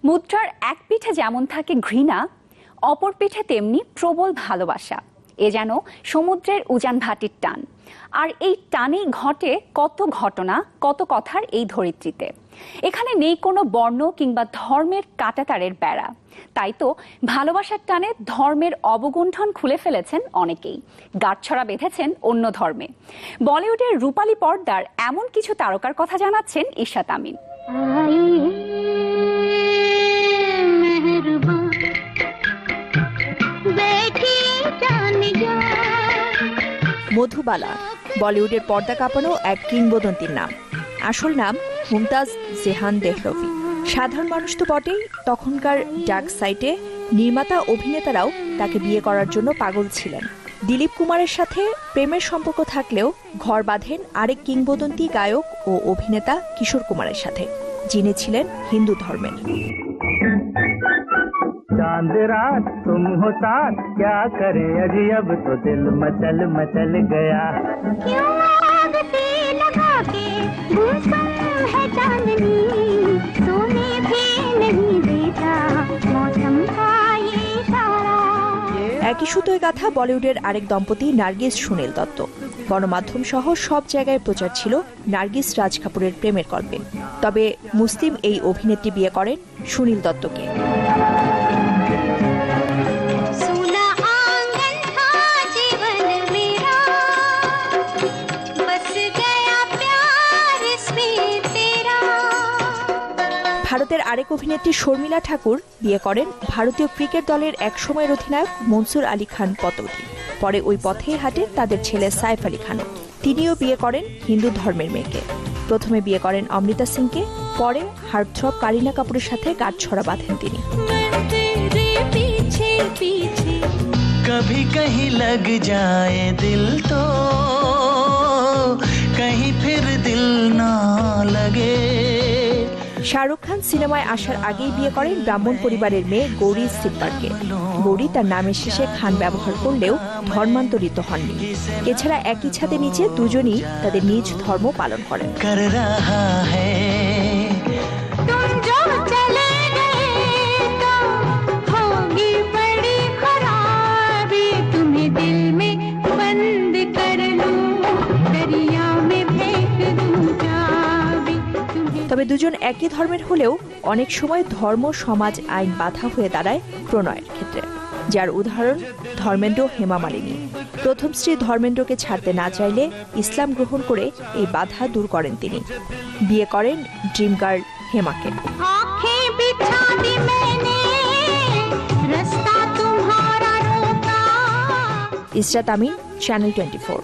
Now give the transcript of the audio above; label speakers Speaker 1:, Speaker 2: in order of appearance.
Speaker 1: মুদ্রার এক পিঠে যেমন থাকে ঘৃণা, অপর পিঠে তেমনি প্রবল ভালোবাসা। এ যেন সমুদ্রের উজান ভাটির টান। আর এই টানেই ঘটে কত ঘটনা, কত কথার এই ধরিত্রীতে। এখানে নেই কোনো বর্ণ কিংবা ধর্মের কাঁটাতারের বেড়া। তাই তো ভালোবাসার টানে ধর্মের অবগুণ্ঠন খুলে ফেলেছেন অনেকেই, গাঁটছড়া বেঁধেছেন অন্য ধর্মে। বলিউডের রূপালী পর্দার এমন কিছু তারকার কথা জানাচ্ছেন ইশরাত আমিন।
Speaker 2: মধুবালা বলিউডের পর্দা কাঁপানো এক কিংবদন্তির নাম। আসল নাম মুমতাজ জেহান দেহলভি। সাধারণ মানুষ তো বটেই, তখনকার ডার্ক সাইটে নির্মাতা অভিনেতারাও তাকে বিয়ে করার জন্য পাগল ছিলেন। দিলীপ কুমারের সাথে প্রেমের সম্পর্ক থাকলেও ঘর বাঁধেন আরেক কিংবদন্তি গায়ক ও অভিনেতা কিশোর কুমারের সাথে, যিনি ছিলেন হিন্দু ধর্মের।
Speaker 3: चांद रात तुम हो साथ क्या करे अजी अब तो दिल मचल मचल गया
Speaker 4: क्यों आग से लगा के गुमसुम है चांदनी सोने भी नहीं देता मौसम का ये इशारा।
Speaker 2: একই সুতোয় গাঁথা বলিউডের আরেক দম্পতি নার্গিস সুনীল দত্ত। গণমাধ্যম সহ সব জায়গায় প্রচার ছিল নার্গিস রাজ কাপুরের প্রেমের গল্পে। তবে মুসলিম এই অভিনেত্রী বিয়ে করেন সুনীল দত্তকে। ভারতের আরেক অভিনেত্রী শর্মিলা ঠাকুর বিয়ে করেন ভারতীয় ক্রিকেট দলের একসময়ের অধিনায়ক মনসুর আলী খান পতৌদি। পরে ওই পথেই হাঁটেন তাদের ছেলে সাইফ আলী খান। তিনিও বিয়ে করেন হিন্দু ধর্মের মেয়েকে। প্রথমে বিয়ে করেন অমৃতা সিংকে, পরে হার্টথ্রব কারিনা কাপুরের সাথে গাঁটছড়া বাঁধেন তিনি।
Speaker 5: कभी कहीं लग जाए दिल तो कहीं फिर दिल ना लगे।
Speaker 2: শাহরুখ খান সিনেমায় আসার আগেই বিয়ে করেন ব্রাহ্মণ পরিবারের মেয়ে গৌরী সিব্বারকে। গৌরী তার নামের শেষে খান ব্যবহার করলেও ধর্মান্তরিত হননি। এছাড়া একই ছাদের নিচে দুজনই তাদের নিজ ধর্ম পালন করেন। তবে দুজন একই ধর্মের হলেও অনেক সময় ধর্ম, সমাজ, আইন বাধা হয়ে দাঁড়ায় প্রণয়ের ক্ষেত্রে, যার উদাহরণ ধর্মেন্দ্র হেমা মালিনী। প্রথম স্ত্রী ধর্মেন্দ্রকে ছাড়তে না চাইলে ইসলাম গ্রহণ করে এই বাধা দূর করেন তিনি। বিয়ে করেন ড্রিম গার্ল হেমাকে। ইশরাত আমিন, চ্যানেল 24।